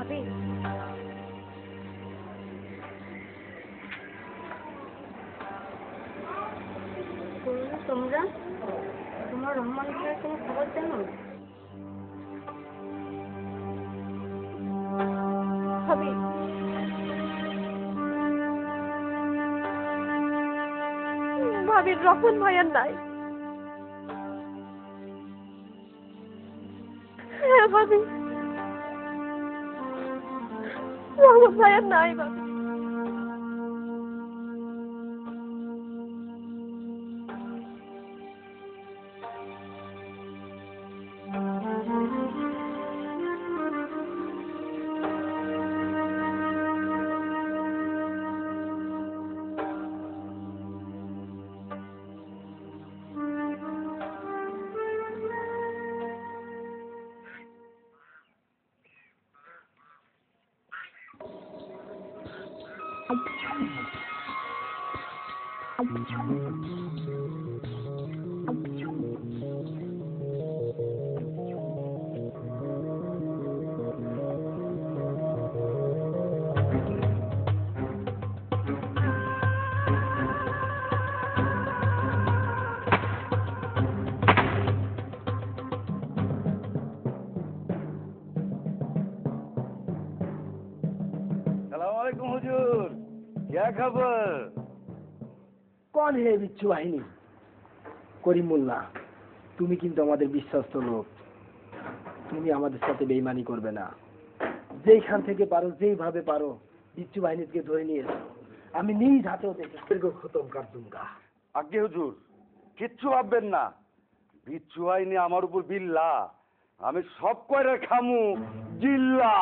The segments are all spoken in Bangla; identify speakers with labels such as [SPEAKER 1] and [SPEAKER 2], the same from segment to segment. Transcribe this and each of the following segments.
[SPEAKER 1] ভাবি তোমরা তোমার রহমান ভাইয়ের কোনো খবর জানো? ভাবি ভাবির রহমান ভাইয়ার নাই। হ্যাঁ ভাবি রহমান ভাইয়ার নাই ভাবি।
[SPEAKER 2] हुजूर क्या खबर?
[SPEAKER 3] कौन है बिच्छू বাহিনী? করিম মোল্লা, তুমি কিন্তু আমাদের বিশ্বস্ত লোক। তুমি আমাদের সাথে বেঈমানি করবে না। যেইখান থেকে পারো যেইভাবে পারো বিচ্ছু বাহিনীকে ধরে নিয়ে এসো। আমি নিজ হাতে ওদেরকে খতম কর दूंगा।
[SPEAKER 2] আগে হুজুর কিচ্ছু ভাববেন না। বিচ্ছু বাহিনী আমার উপর বিল্লা, আমি সব কয়রা খামু জিল্লা।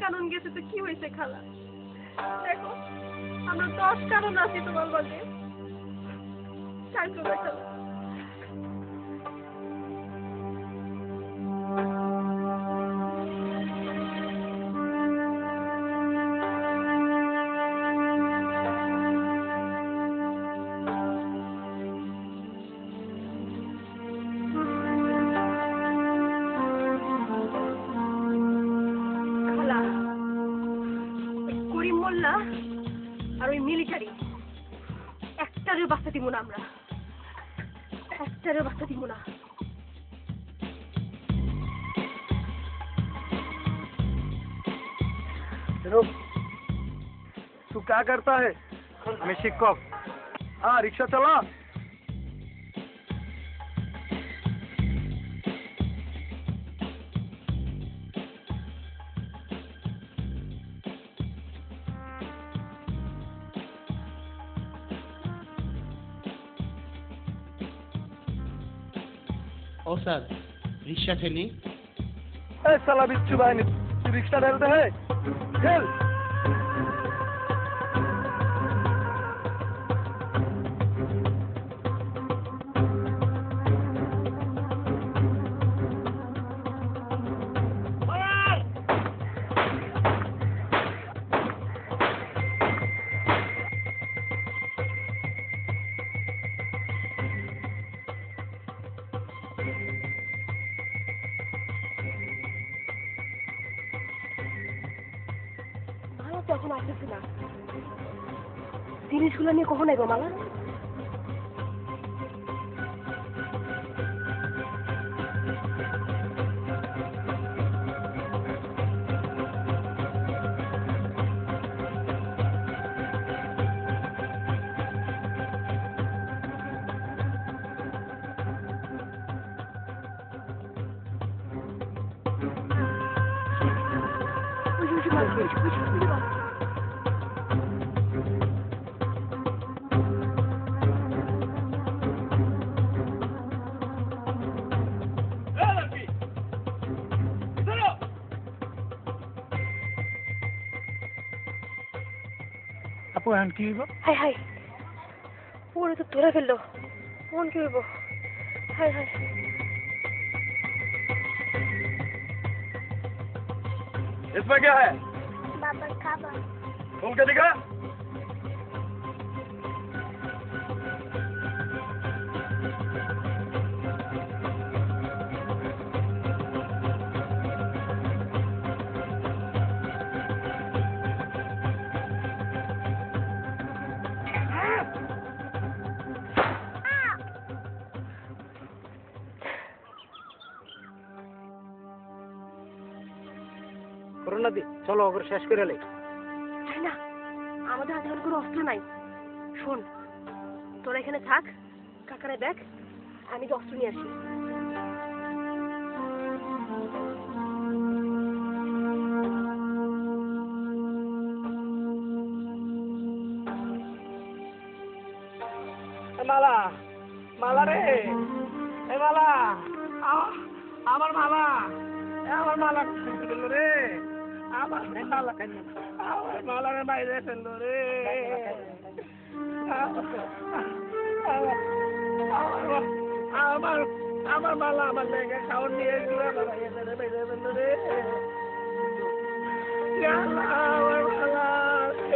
[SPEAKER 1] কারণ গেছে তো কি হয়েছে খালা? দেখো আমরা 10 কারণ আছি তোমার লগে। কাইছো না খালা। আর ওই মিলিটারি একটারও বাচ্চা দিব না, আমরা একটারও বাচ্চা দিব না।
[SPEAKER 2] तू क्या करता है? मैं शिक्षक। हाँ रिक्शा चला।
[SPEAKER 4] ओ सर रिक्शा ठेली।
[SPEAKER 2] साला बिच्छू बाहिनी रिक्शा ढेलते है ढेल।
[SPEAKER 1] মালা তো এখন আসতেছে না। জিনিসগুলো নিয়ে কখন আইবো মালা?
[SPEAKER 3] আপু এখন কি হইব?
[SPEAKER 1] হাই হাই, ওরে তো ধরে ফেললো। মন কি হইব? High high.
[SPEAKER 2] इसमें क्या है?
[SPEAKER 1] बाबा खाबा।
[SPEAKER 2] खोल के दिखा।
[SPEAKER 3] করোনাদি চলো ওগুলো শেষ করে লাই।
[SPEAKER 1] তাই না, আমাদের হাতে এখন কোনো অস্ত্র নাই। শোন, তোরা এখানে থাক, কাকারে দেখ, আমি যে অস্ত্র নিয়ে আসি।
[SPEAKER 3] মালা, মালা রে, এ মালা, আমার মালা, আমার মালা ফেললো রে, আমার মালা, আমার মালার বাইরে ফেললো রে, আমার মালা আমার লেগে খাওয়ার নিয়ে গেল, আমার বাইরে ফেললো রে, আমার মালা,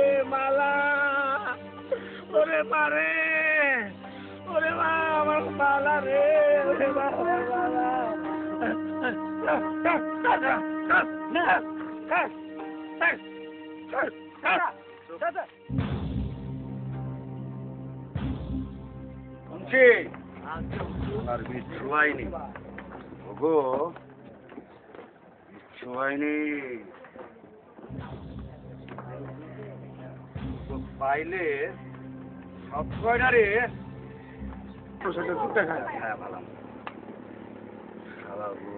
[SPEAKER 3] এ মালা, ওরে পারে, ওরে মা আমার মালা রে, ওরে মা আমার মালা।
[SPEAKER 2] শুনছি আর বিচ্ছু হয়নি ওগো, বিচ্ছু হয়নি। পাইলে সব কয়টা রে হ্যাঁ ভালো শালা গো,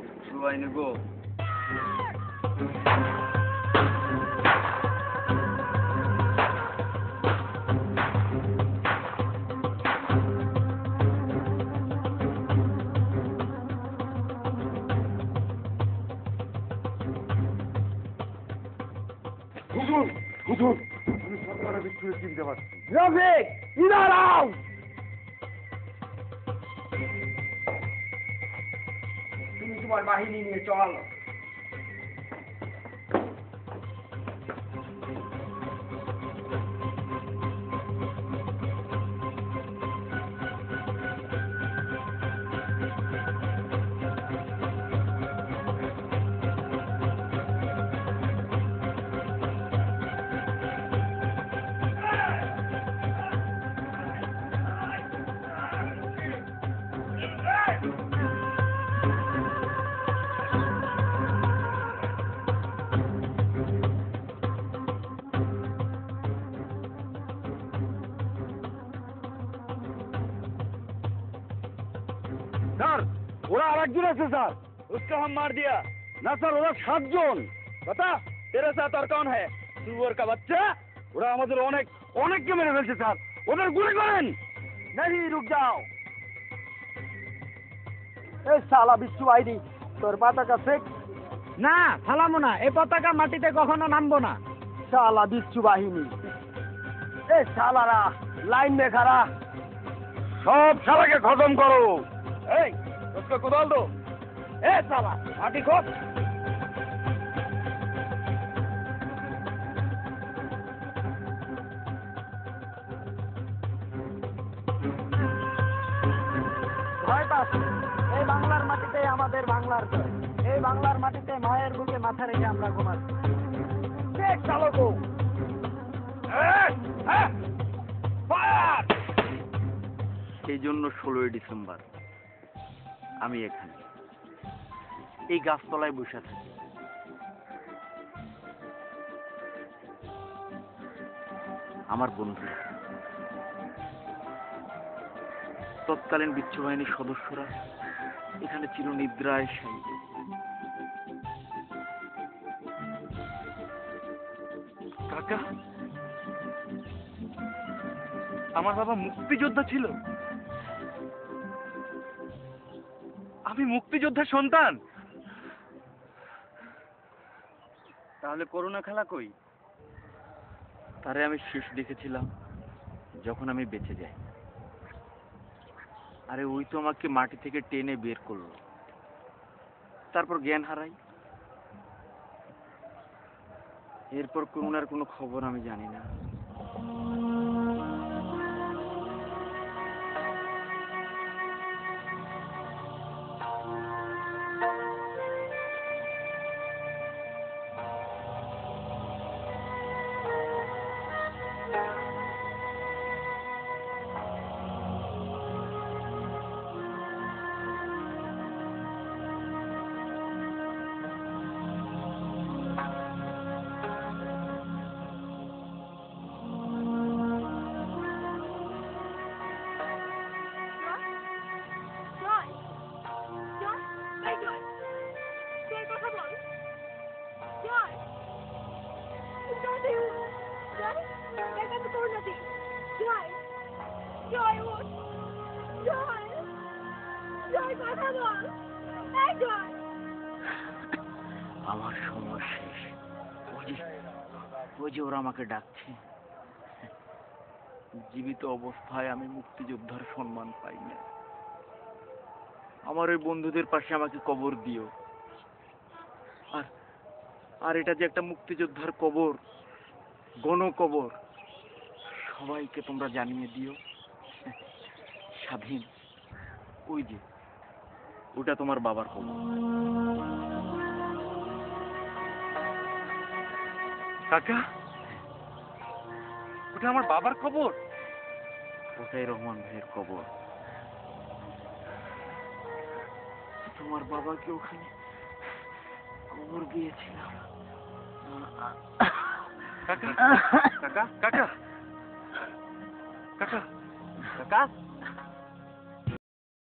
[SPEAKER 2] বিচ্ছু হয়নি গো। হুজুর হুজুর, আমি সরকারের বিচ্ছুরে চিনতে পারছি।
[SPEAKER 3] রফিক, দাঁড়াও। তুমি তোমার বাহিনী নিয়ে চল।
[SPEAKER 2] স্যার ওরা আরেকজন আছে স্যার, उसको हम मार दिया। না স্যার ওরা 7 জন।
[SPEAKER 3] बता तेरे साथ और कौन है? सुअर का बच्चा।
[SPEAKER 2] ওরা আমাদের অনেককে মেরে ফেলছে স্যার, ওদের গুলি করেন।
[SPEAKER 3] नहीं रुक जाओ। এই শালা বিচ্ছু আইডি, তোর পতাকা ফেক। না ফালামো না, এই পতাকা মাটিতে কখনো নামবো না। শালা বিচ্ছু বাহিনী, এই শালারা লাইন মে খাড়া।
[SPEAKER 2] সব শালাকে খতম করো।
[SPEAKER 3] এই उसको कुदाल दो। ए साला माटी खोद। ভয় পাস, এই বাংলার মাটিতে আমাদের বাংলার জয়। এই বাংলার মাটিতে মায়ের বুকে মাথা রেখে আমরা ঘুমাচ্ছি।
[SPEAKER 2] চালকো
[SPEAKER 5] সেই জন্য 16ই ডিসেম্বর আমি এখানে এই গাছতলায় বসে থাকি। আমার বন্ধু তৎকালীন বিচ্ছু বাহিনীর সদস্যরা এখানে চির নিদ্রায় শায়িত। কাকা, আমার বাবা মুক্তিযোদ্ধা ছিল, আমি মুক্তিযোদ্ধার সন্তান। তাহলে করুণা খালা কই? তারে আমি শেষ দেখেছিলাম যখন আমি বেঁচে যাই। আরে ওই তো আমাকে মাটি থেকে টেনে বের করলো, তারপর জ্ঞান হারাই। এরপর করুণার কোনো খবর আমি জানি না।
[SPEAKER 1] জয় জয় এই জয় জয় কথা বল জয় জয় দেউ জয় দেখা তো তোর নাকি জয় জয় ওঠ জয় জয় কথা বল এই জয়
[SPEAKER 5] আমার সময় শেষ। ওই যে ওরা আমাকে ডাকছে। জীবিত অবস্থায় আমি মুক্তিযোদ্ধার সম্মান পাই না। আমার ওই বন্ধুদের পাশে আমাকে কবর দিও। আর আর এটা যে একটা মুক্তিযোদ্ধার কবর, গণকবর, সবাইকে তোমরা জানিয়ে দিও। স্বাধীন, ওই যে ওটা তোমার বাবার কবর। কাকা, ওটা আমার বাবার কবর? ওটাই রহমান ভাইয়ের কবর। তোমার বাবাকে ওখানে কবর দিয়েছিলাম। কাকা কাকা কাকা কাকা কাকা